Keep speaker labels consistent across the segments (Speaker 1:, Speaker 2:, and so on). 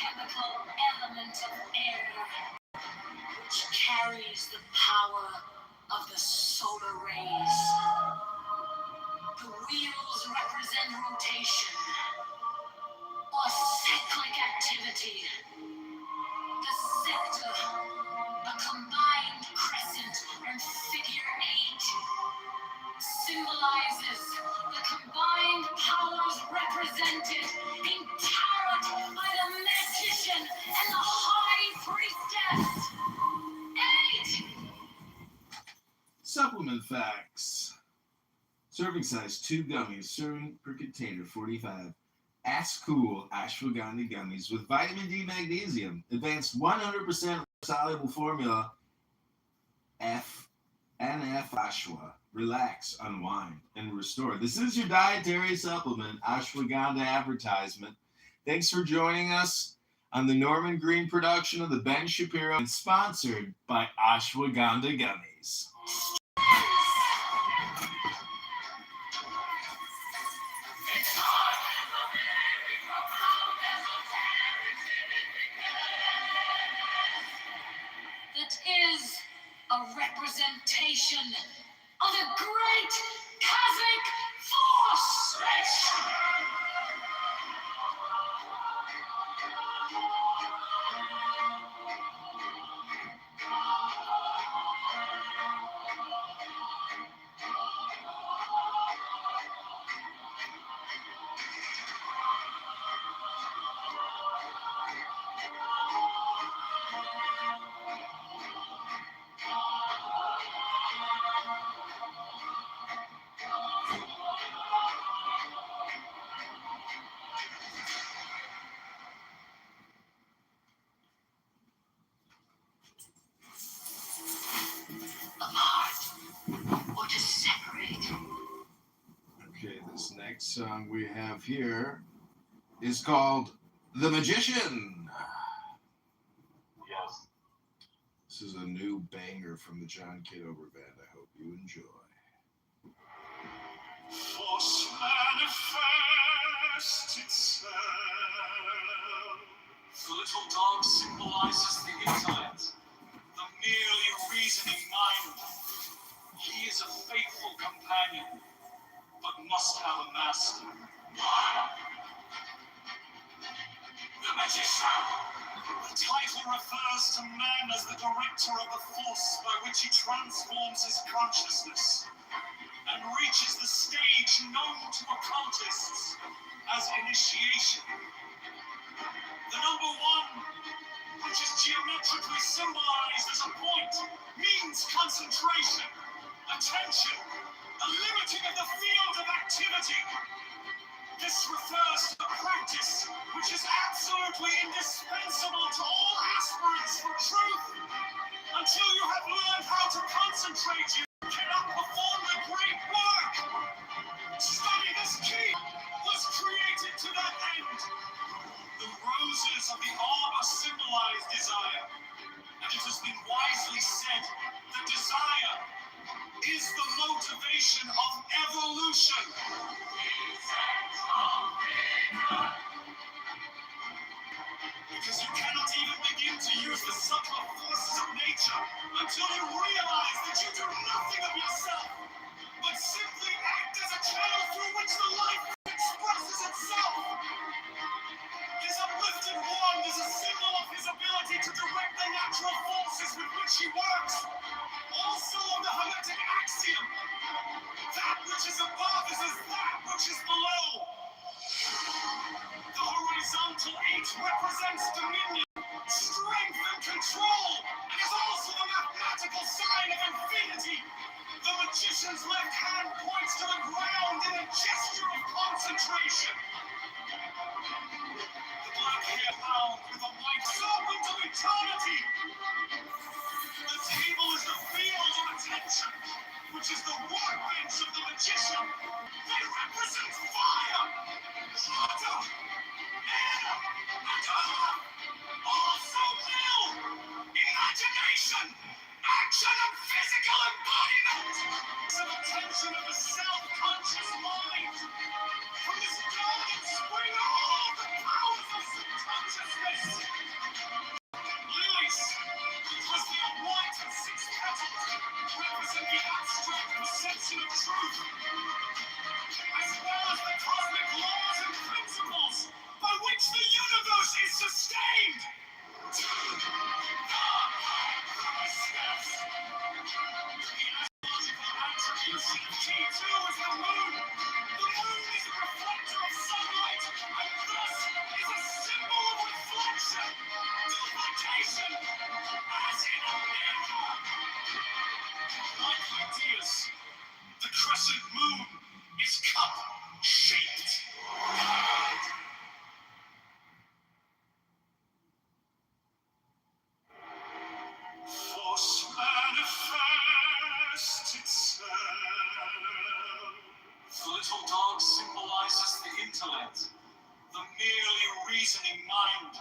Speaker 1: chemical element of air, which carries the power of the solar rays. The wheels represent rotation or cyclic activity. The sector, a combined crescent and figure 8, symbolizes the combined powers represented in tarot by the magician and the high priestess. 8!
Speaker 2: Supplement facts. Serving size 2 gummies, serving per container 45. Cool ashwagandha gummies with vitamin D magnesium, advanced 100% soluble formula, NF Ashwa. Relax, unwind, and restore. This is your dietary supplement, ashwagandha advertisement. Thanks for joining us on the Norman Green production of the Ben Shapiro, and sponsored by Ashwagandha Gummies.
Speaker 1: That is a representation of a great cosmic force! Or to separate.
Speaker 2: Okay, this next song we have here is called The Magician.
Speaker 3: Yes.
Speaker 2: This is a new banger from the John Kitover band. I hope you enjoy.
Speaker 3: Force manifests itself. The little dog symbolizes the intellect, the merely reasoning mind. He is a faithful companion, but must have a master. The magician. The title refers to man as the director of the force by which he transforms his consciousness and reaches the stage known to occultists as initiation. The number 1, which is geometrically symbolized as a point, means concentration, attention, a limiting of the field of activity. This refers to the practice which is absolutely indispensable to all aspirants for truth. Until you have learned how to concentrate, you cannot perform the great work. Study this key was created to that end. The roses of the arbor symbolize desire, and it has been wisely said that desire is the motivation of evolution. Because you cannot even begin to use the subtler forces of nature until you realize that you do nothing of yourself, but simply act as a channel through which the life expresses itself. His uplifted wand is a symbol of his ability to direct the natural forces with which he works. Also of the Hermetic axiom, that which is above is as that which is below. The horizontal 8 represents dominion, strength, and control, and is also the mathematical sign of infinity. The magician's left hand points to the ground in a gesture of concentration. The black hair bound with a white serpent of eternity. The table is the field of attention, which is the workbench of the magician. They represent fire, water, air, and earth. Also will, imagination, action, and physical embodiment. It's an attention of the self-conscious mind. From this golden spring of all the powers of subconsciousness. reasoning mind.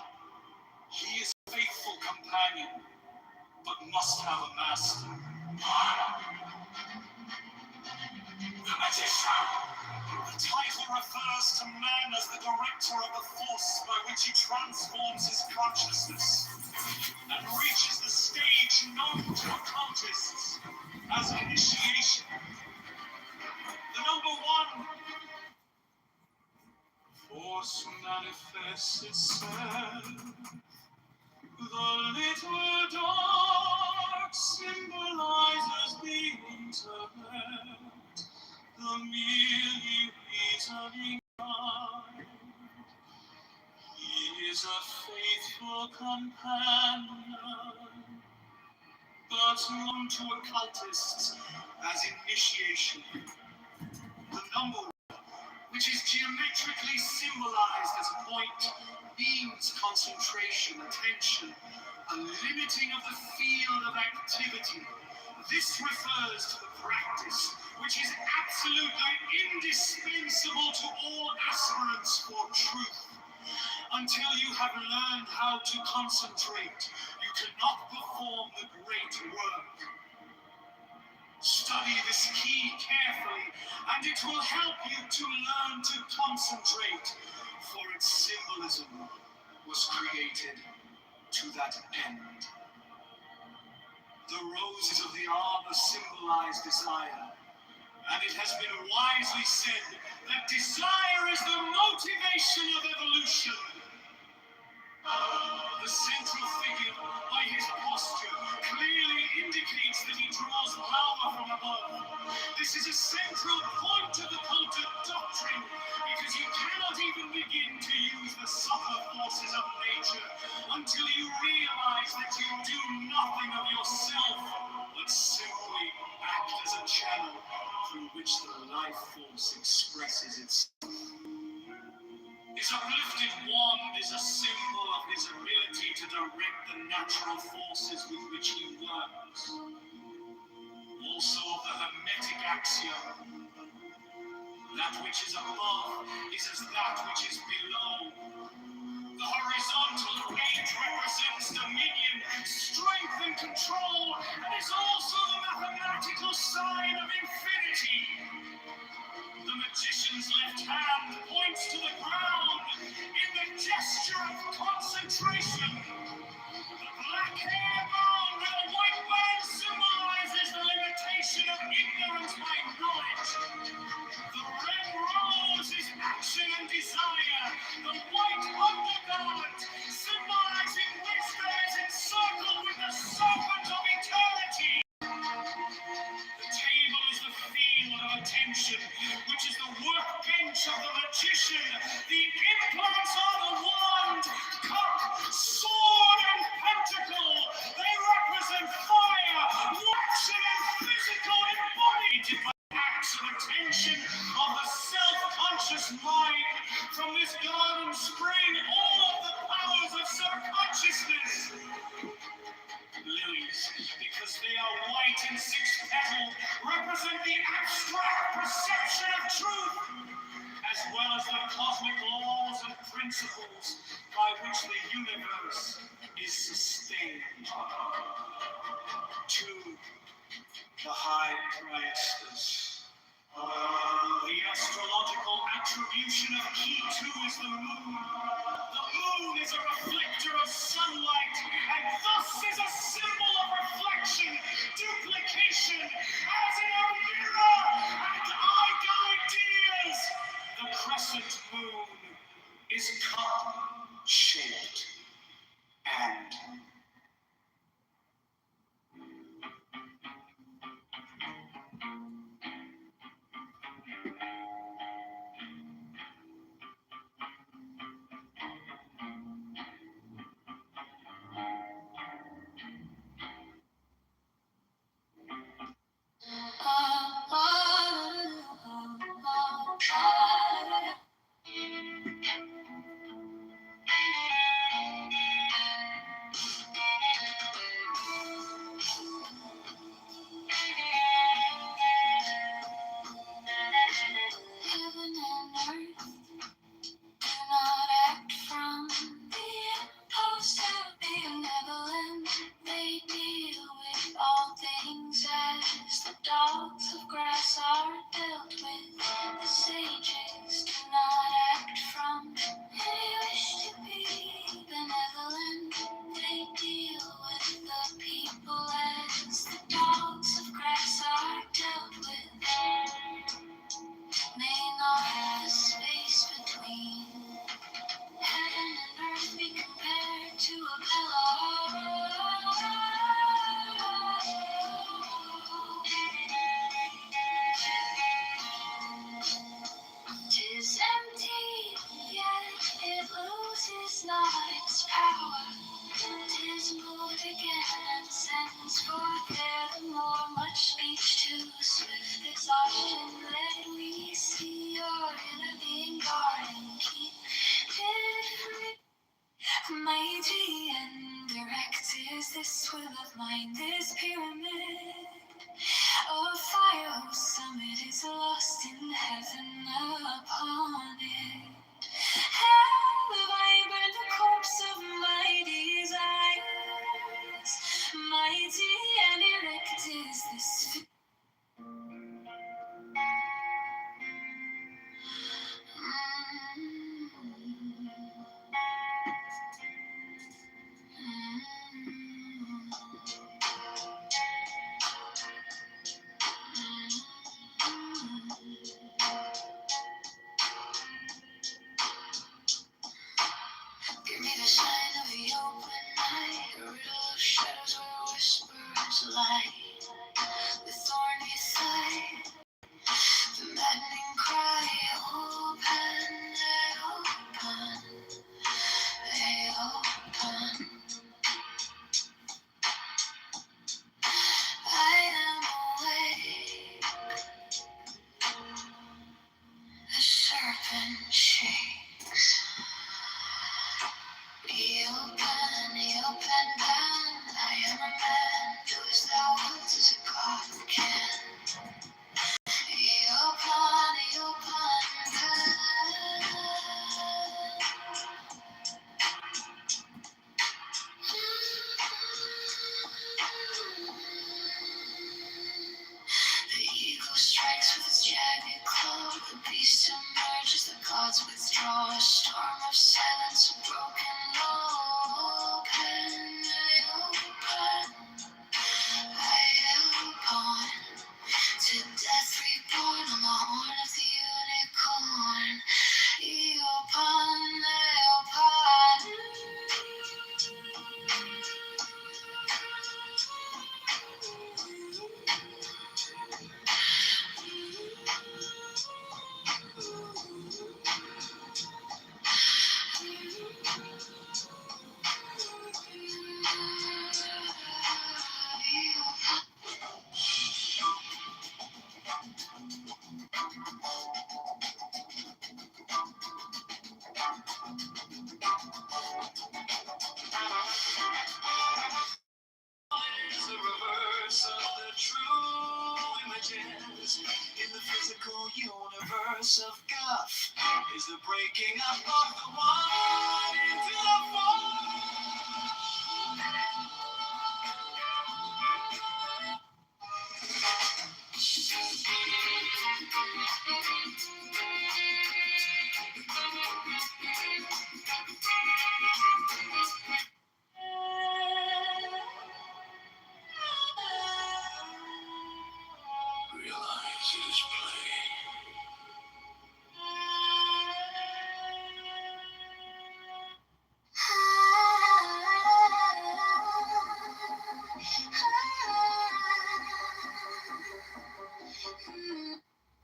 Speaker 3: He is a faithful companion, but must have a master. The magician! The title refers to man as the director of the force by which he transforms his consciousness and reaches the stage known to occultists as initiation. The number one. Force manifests itself. The little dog symbolizes the intellect, the merely reasoning mind. He is a faithful companion, but known to occultists as initiation. The number which is geometrically symbolized as a point, means concentration, attention, a limiting of the field of activity. This refers to the practice, which is absolutely indispensable to all aspirants for truth. Until you have learned how to concentrate, you cannot perform the great work. Study this key carefully, and it will help you to learn to concentrate, for its symbolism was created to that end. The roses of the arbor symbolize desire, and it has been wisely said that desire is the motivation of evolution. The central figure, by his posture, clearly indicates that he draws power from above. This is a central point of the cultic doctrine, because you cannot even begin to use the subtle forces of nature until you realize that you do nothing of yourself, but simply act as a channel through which the life force expresses itself. His uplifted wand is a symbol of his ability to direct the natural forces with which he works. Also the Hermetic axiom, that which is above is as that which is below. The horizontal edge represents dominion, strength, and control, and is also the mathematical sign of infinity. The magician's left hand points to the ground in the gesture of concentration. The black hair bound with a white band symbolizes the limitation of ignorance by knowledge. The red rose is action and desire. The white undergarment, symbolizing wisdom, is encircled with the serpent of eternity. The table is the field of attention, which is the workbench of the magician. The implants are the wand, cup, sword, and pentacle. They represent fire, action, and physical embodied by acts of attention of the self-conscious mind. From this garden spring all of the powers of subconsciousness. Lilies, because they are white and six-petaled, represent the abstract perception of truth, as well as the cosmic laws and principles by which the universe is sustained. To the High Priestess. The astrological attribution of Kitover is the moon. The moon is a reflector of sunlight, and thus is a symbol of reflection, duplication, as in a mirror and ideas. The crescent moon is cup-shaped and
Speaker 1: its power. Tis moved again and sends forth evermore much speech to swift exhaustion. Let we see your inner being guard and keep it free. Mighty and direct is this will of mine, this pyramid of fire whose summit is lost in heaven upon it. Have I burned the corpse of my desires? Mighty and erect is this. Give me the sign of the open night, a riddle of shadows where whispers lie. The thorny side, the maddening cry, open, they open. I am awake, the serpent shakes. Be open, bend. I am a man, do as thou wilt as a god can. Be open, bend. The eagle strikes with its jagged claw. The beast emerges, the gods withdraw. A storm of silence, a broken law. Open, I open. To death reborn on the horn of the unicorn. Open,
Speaker 3: Is a reverse of the true images in the physical universe of guff. Is the breaking up of the one into the four. Realize it is play.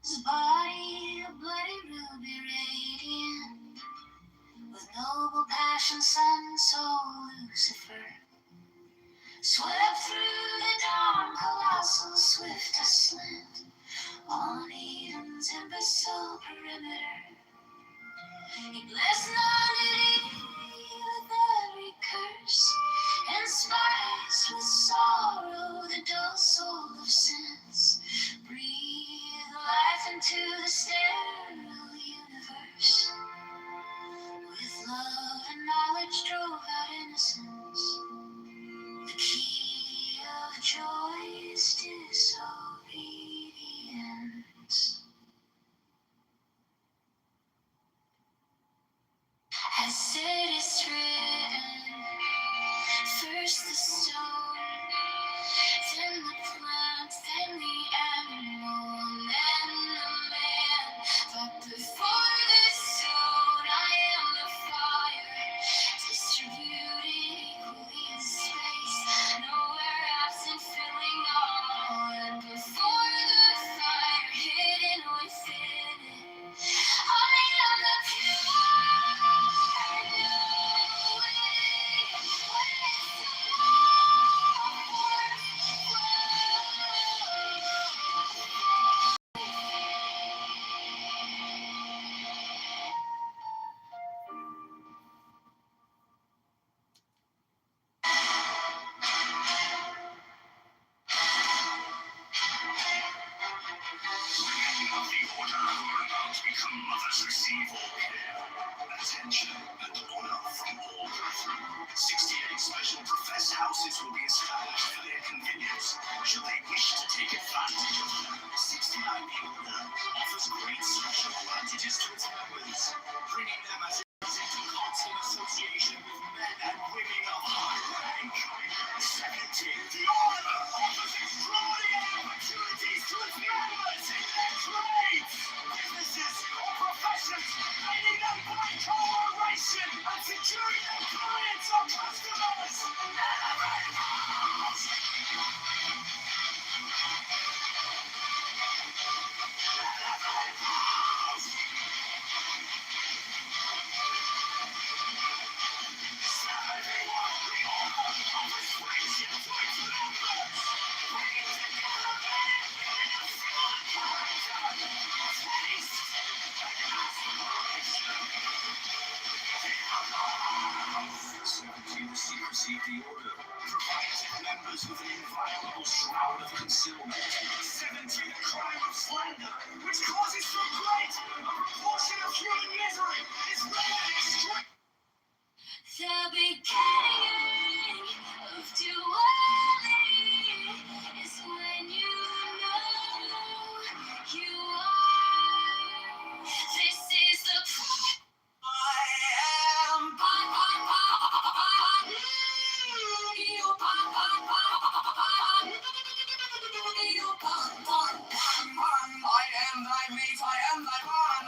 Speaker 1: His body, a bloody ruby radiant, with noble passion, sun, soul, Lucifer, swept through the dawn, colossal, swift aslant, on Eden's imbecile perimeter. He blessed non-entity with every curse, and spiced with sorrow the dull soul of sense. Breathe life into the sterile universe. With love and knowledge drove out innocence. The key of joy is disobedience. As it is written, first the stone, then the plant, then the animal, then the man. But before the stone, I am the fire,
Speaker 3: received the order, provided members of an inviolable shroud of concealment. 17, a crime of slander, which causes so great a proportion of human misery, is rendered extreme.
Speaker 1: The beginning of duality is when you know you are. This is the I am. I am thy mate, I am thy man,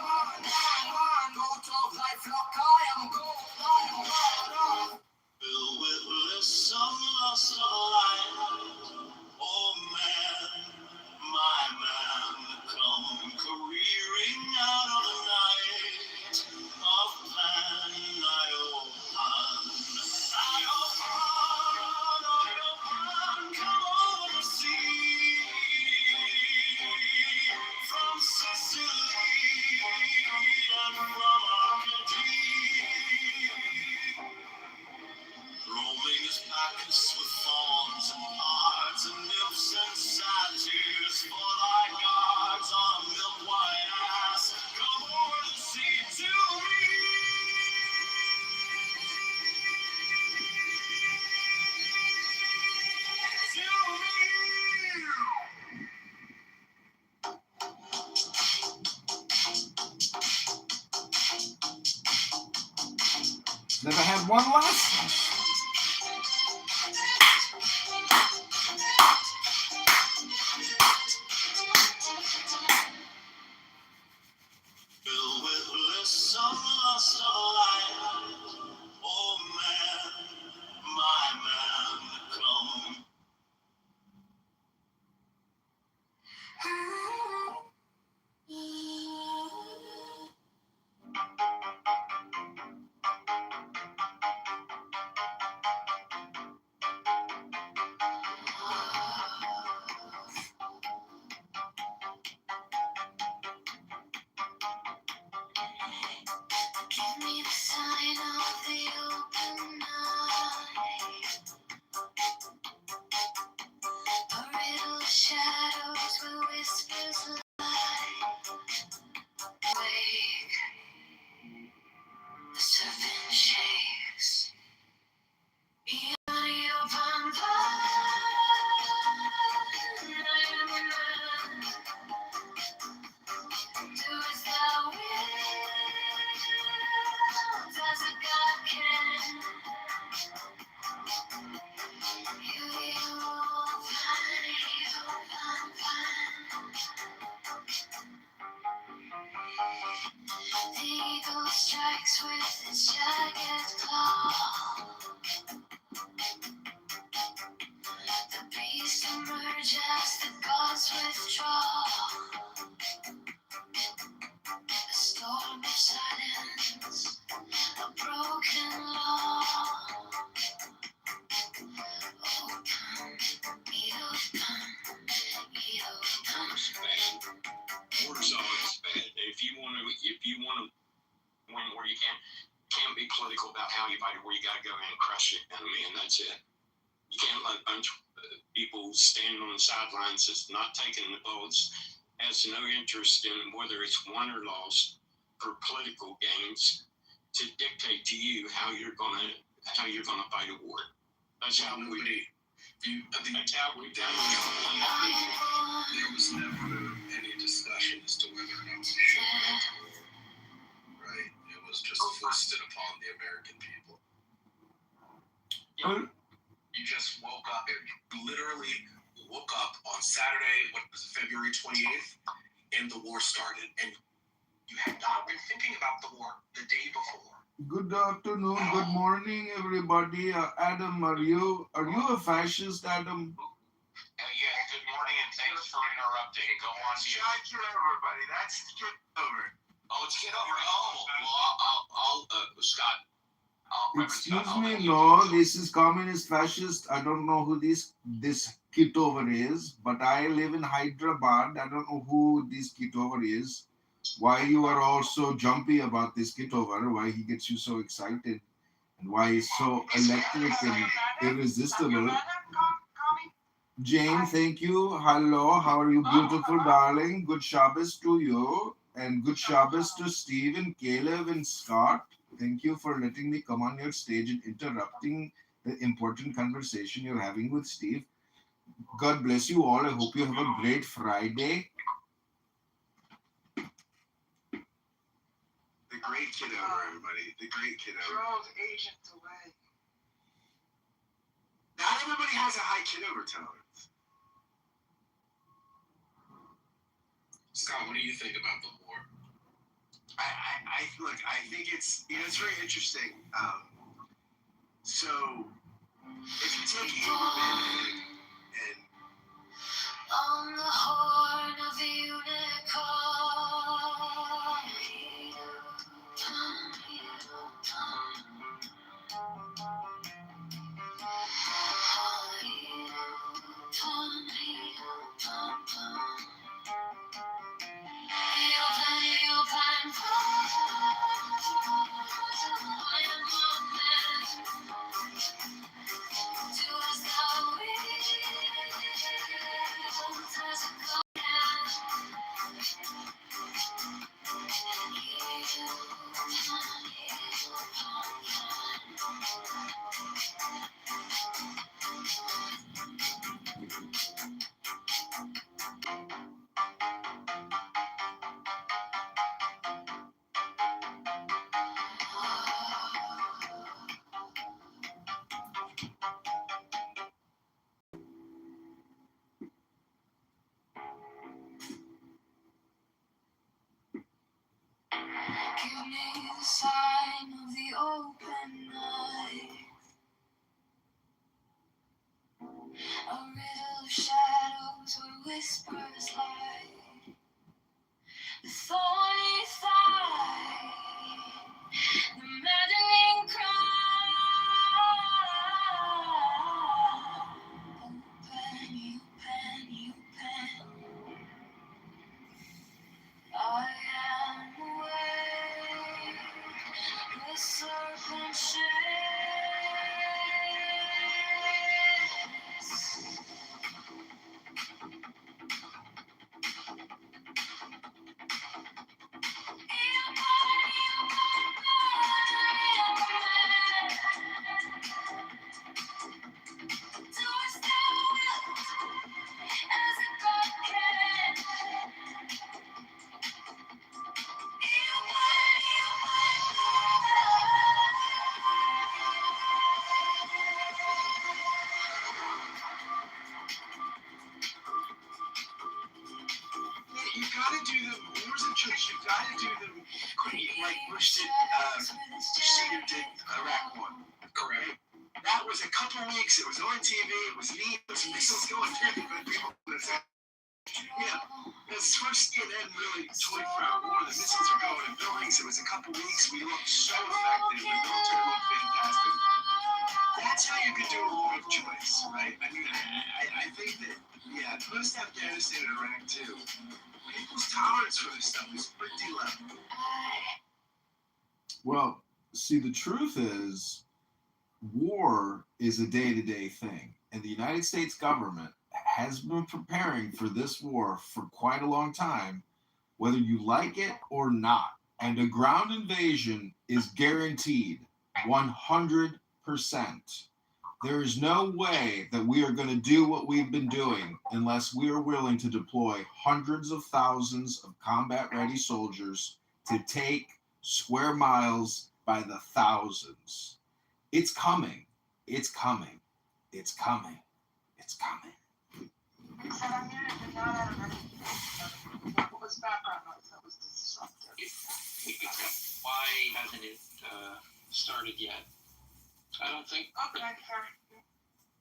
Speaker 1: goat of thy flock, I am goat.
Speaker 3: Filled with bliss, some lust of light. Oh man, my man, come careering out of the night of plan. I open, come over the sea from Sicily and from Arcady. Rolling his Bacchus with fawns and pards and nymphs and satyrs for thy guards on a milk white ass. Come over the sea to me.
Speaker 2: Never had one lesson.
Speaker 3: Filled with bliss, some lust of light. Oh man, my man, come.
Speaker 1: Give me the sign of the open night. A riddle of shadows where whispers lie. Wake, the serpent shakes. Beyond the open do as thou wilt, as a God can. You will find. The eagle strikes with its jagged claw. The beast emerge as the gods withdraw. A storm of silence, a broken law. Oh, come, you've come.
Speaker 3: Order's always bad. If you want to win where you can't be political about how you fight it, where you got to go in and crush it, enemy, and that's it. You can't let a bunch of people standing on the sidelines that's not taking the votes, has no interest in whether it's won or lost for political gains, to dictate to you how you're gonna fight a war. That's how we do. That's how we done it.
Speaker 4: There was never any discussion as to whether or not we should vote. Right? It was just foisted upon the American people. You just woke up. You literally woke up on Saturday, what was it, February 28th, and the war started. And you had not been thinking about the war the day before.
Speaker 2: Good afternoon, good morning, everybody. Adam, are you a fascist, Adam?
Speaker 3: Yeah, good morning and thanks for interrupting. Go on mute.
Speaker 4: Everybody, that's Kitover.
Speaker 3: Oh, it's Kitover. Oh, well, I'll Scott.
Speaker 2: Excuse me, no, this is communist fascist. I don't know who this Kitover is, but I live in Hyderabad. I don't know who this Kitover is. Why you are all so jumpy about this Kitover? Why he gets you so excited? and why he's so electric and irresistible. Jane, thank you. Hello, how are you, beautiful darling? Good Shabbos to you, and good Shabbos to Steve and Caleb and Scott. Thank you for letting me come on your stage and interrupting the important conversation you're having with Steve. God bless you all. I hope you have a great Friday.
Speaker 5: The great Kitover, everybody. The great Kitover.
Speaker 3: Drove agents away.
Speaker 5: Not everybody has a high Kitover tolerance.
Speaker 4: Scott, what do you think about the war?
Speaker 5: Look, I think it's very interesting. So if you take Abraham and
Speaker 1: On the horn of the unicorn. Give me the sign of the open night, a riddle of shadows where whispers lie, the thorny thigh, the maddening cry. Open, you pen, you pen. I am awake, the serpent shakes.
Speaker 5: you gotta do the wars and tricks. You gotta do them like Bush did Iraq War.
Speaker 4: Correct.
Speaker 5: That was a couple weeks. It was on TV. It was neat. There was missiles going through, but people would say, yeah, this first skin end really 24-hour war. The missiles are going in buildings. It was a couple weeks. We looked so effective. The military looked fantastic. That's how you could do a war of choice, right? I mean, I think that, yeah, post Afghanistan and Iraq too, people's tolerance for this stuff is pretty low.
Speaker 2: Well, see, the truth is, war is a day-to-day thing, and the United States government has been preparing for this war for quite a long time, whether you like it or not. And a ground invasion is guaranteed 100%. There is no way that we are going to do what we've been doing unless we are willing to deploy hundreds of thousands of combat-ready soldiers to take square miles by the thousands. It's coming. It's coming. It's coming. It's coming.
Speaker 3: What was background noise that was disruptive?
Speaker 6: Why hasn't it started yet? I don't think.
Speaker 3: Okay, fair.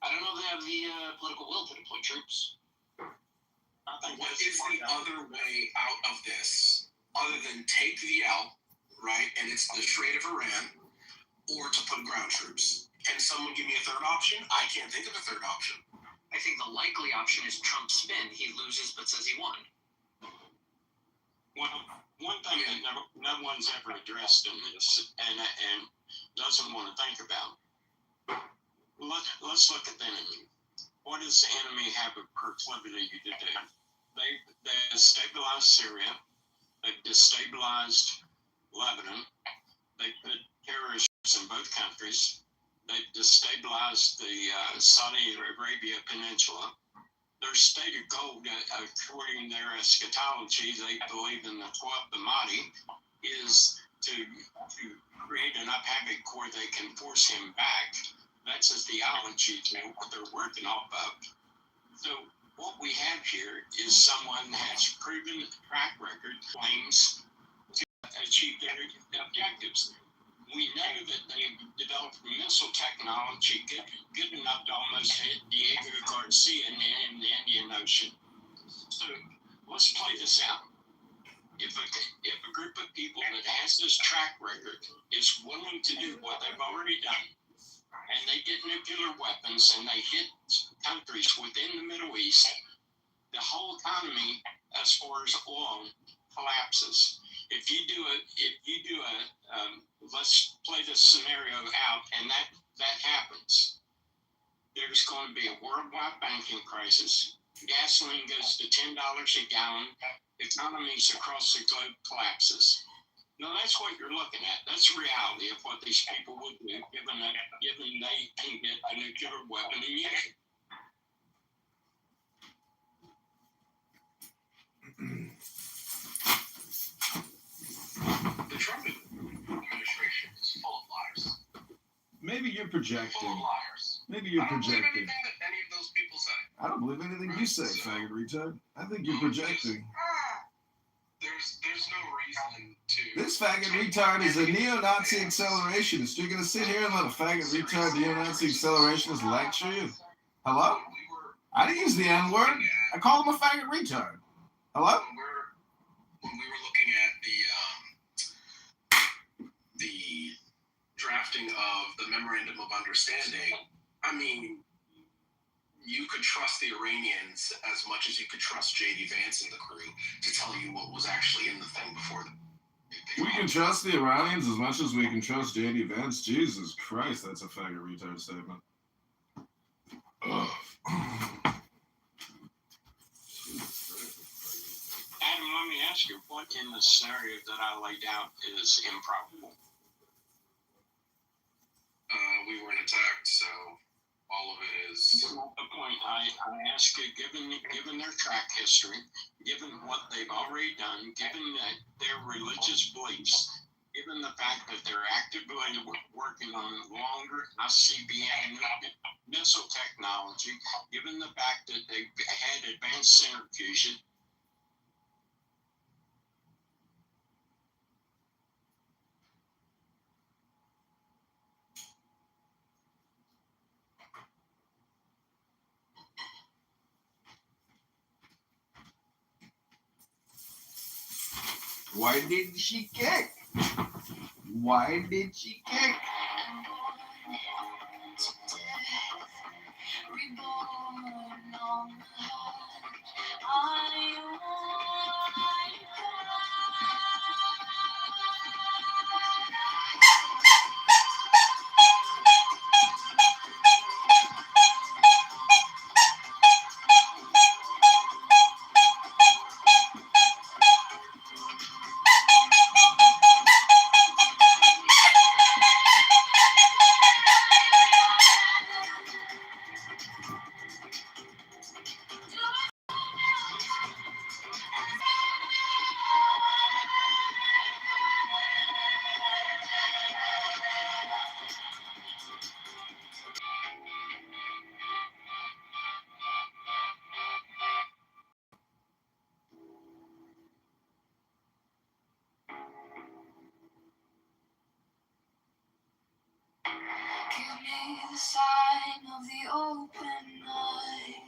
Speaker 6: I don't know if they have the political will to deploy troops.
Speaker 4: What is the other way out of this other than take the L, right? And it's the Strait of Iran, or to put ground troops? Can someone give me a third option? I can't think of a third option.
Speaker 6: I think the likely option is Trump's spin. He loses but says he won.
Speaker 7: Well, one thing that no one's ever addressed in this, and
Speaker 3: doesn't want to think about. Let's look at the enemy. What does the enemy have a proclivity to do? They destabilized Syria. They've destabilized Lebanon. They put terrorists in both countries. They've destabilized the Saudi Arabia Peninsula. Their stated goal, according to their eschatology, they believe in the 12th Mahdi, is to create enough havoc where they can force him back. That's a theology what they're working off of. So what we have here is someone has proven track record claims to achieve their objectives. We know that they've developed missile technology good enough to almost hit Diego Garcia in the Indian Ocean. So let's play this out. If a group of people that has this track record is willing to do what they've already done, and they get nuclear weapons and they hit countries within the Middle East, the whole economy, as far as oil, collapses. If you do a let's play this scenario out, and that happens, there's going to be a worldwide banking crisis. Gasoline goes to $10 a gallon. Economies across the globe collapses. No, that's what you're looking at. That's reality of what these people would do, given they can get a nuclear weapon and use it.
Speaker 4: The Trump administration is full of liars.
Speaker 2: Maybe you're
Speaker 4: Full
Speaker 2: projecting.
Speaker 4: of liars.
Speaker 2: Maybe you're
Speaker 4: I don't believe
Speaker 2: projecting.
Speaker 4: anything that any of those people say.
Speaker 2: I don't believe anything you say, faggot retard. I think you're projecting.
Speaker 4: There's no reason to.
Speaker 2: This faggot retard is a neo-Nazi accelerationist. You're gonna sit here and let a faggot retard neo-Nazi accelerationist lecture you? Hello? I didn't use the N-word. I called him a faggot retard. Hello?
Speaker 4: When we were looking at the drafting of the memorandum of understanding, I mean, you could trust the Iranians as much as you could trust J.D. Vance and the crew to tell you what was actually in the thing before the.
Speaker 2: We can trust the Iranians as much as we can trust J.D. Vance. Jesus Christ, that's a faggot retard statement. Ugh.
Speaker 3: Adam, let me ask you, what in the scenario that I laid out is improbable?
Speaker 4: We weren't attacked, so all of it is.
Speaker 3: The point I ask you, given their track history, given what they've already done, given that their religious beliefs, given the fact that they're actively working on longer ICBM missile technology, given the fact that they've had advanced centrifusion.
Speaker 2: Why did she kick? Why did she kick?
Speaker 1: Give me the sign of the open eye,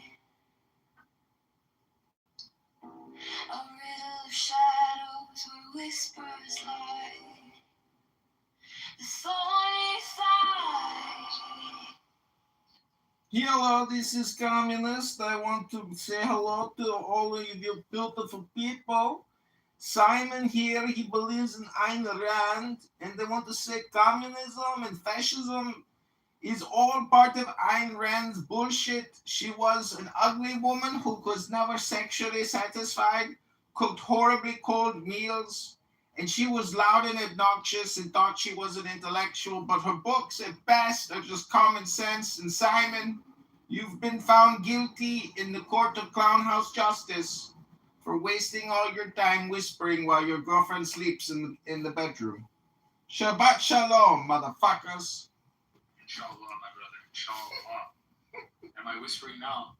Speaker 1: a riddle of shadows where whispers lie, the thorny thigh.
Speaker 2: Hello, this is Communist. I want to say hello to all of you beautiful people. Simon here, he believes in Ayn Rand, and they want to say communism and fascism is all part of Ayn Rand's bullshit. She was an ugly woman who was never sexually satisfied, cooked horribly cold meals, and she was loud and obnoxious and thought she was an intellectual, but her books at best are just common sense. And Simon, you've been found guilty in the court of clownhouse justice for wasting all your time whispering while your girlfriend sleeps in the bedroom. Shabbat shalom, motherfuckers.
Speaker 7: Shalom, my brother. Shalom. Am I whispering now?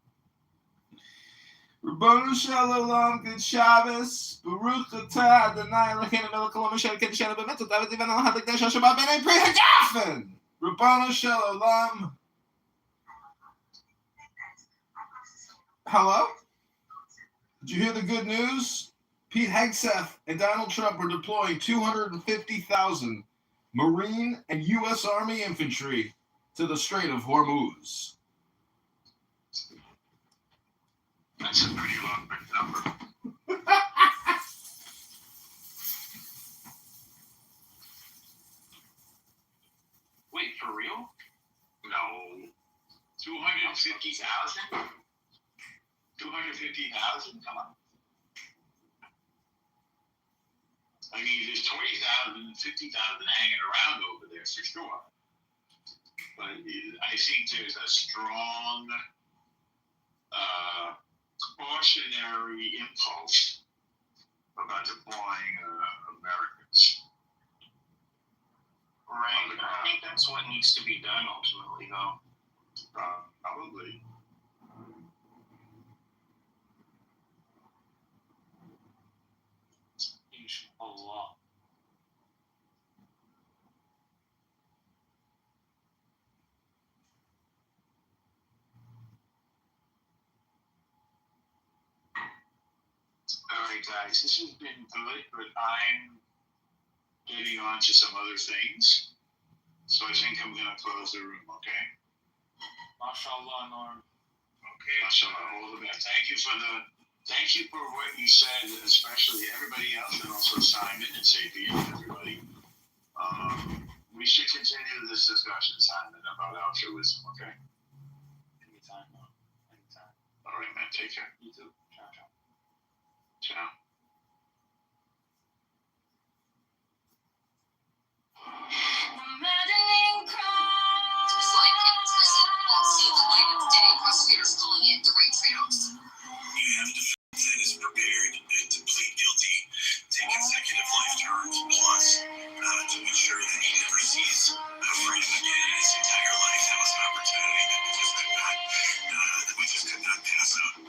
Speaker 2: Rabbanu shalom, good Shabbos. Baruch atah Adonai Eloheinu melech haolam asher kedeshanu b'mitzvot v'tivenu l'hadakdash Shabbat b'nei pri hagafen. Rabbanu shalom. Hello? Did you hear the good news? Pete Hegseth and Donald Trump are deploying 250,000 Marine and U.S. Army infantry to the Strait of Hormuz.
Speaker 7: That's a pretty long number. Wait, for real? No. 250,000? 250,000? Come on. I mean, there's 20,000, 50,000 hanging around over there for sure. But I think there's a strong cautionary impulse about deploying Americans.
Speaker 6: Right. I think that's what needs to be done ultimately, though.
Speaker 7: Probably. Inshallah. All right, guys, this has been good, but I'm getting on to some other things. So I think I'm going to close the room, okay? MashaAllah, Norm. Okay, MashaAllah, all the best. Thank you for what you said, and especially everybody else, and also Simon and Safi and everybody. We should continue this discussion, Simon, about altruism, okay? Anytime, Norm. Anytime. All right, man, take care. You too. Ciao, ciao. Ciao.
Speaker 1: Just like innocent won't see the light of day, prosecutors calling it the right trade-offs.
Speaker 3: You have a defense that is prepared to plead guilty, take consecutive life terms, plus to ensure that he never sees freedom again in his entire life. That was an opportunity that we just could not pass up.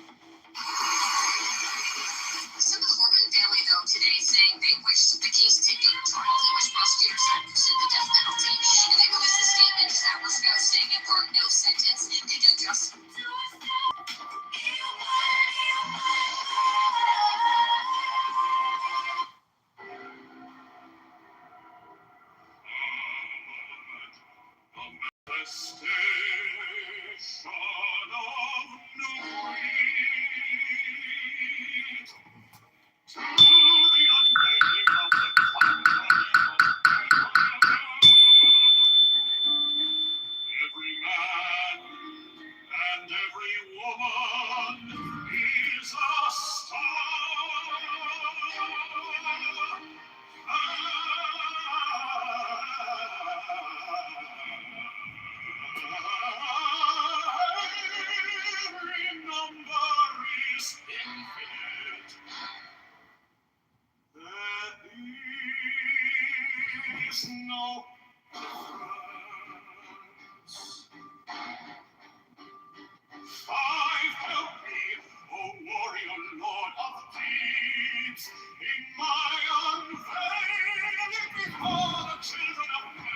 Speaker 1: Some of the Mormon family, though, today saying they wish the case did go to trial. They wish prosecutors had pursued the death penalty. And they released a statement just hours ago saying if for no sentence could do justice.
Speaker 3: Every man and every woman is a star. Every number is infinite. There is no difference. Five, help me, O warrior lord of deeds, in my unveiling before the children of men.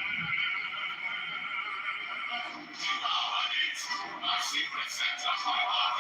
Speaker 3: My secret sense of my heart.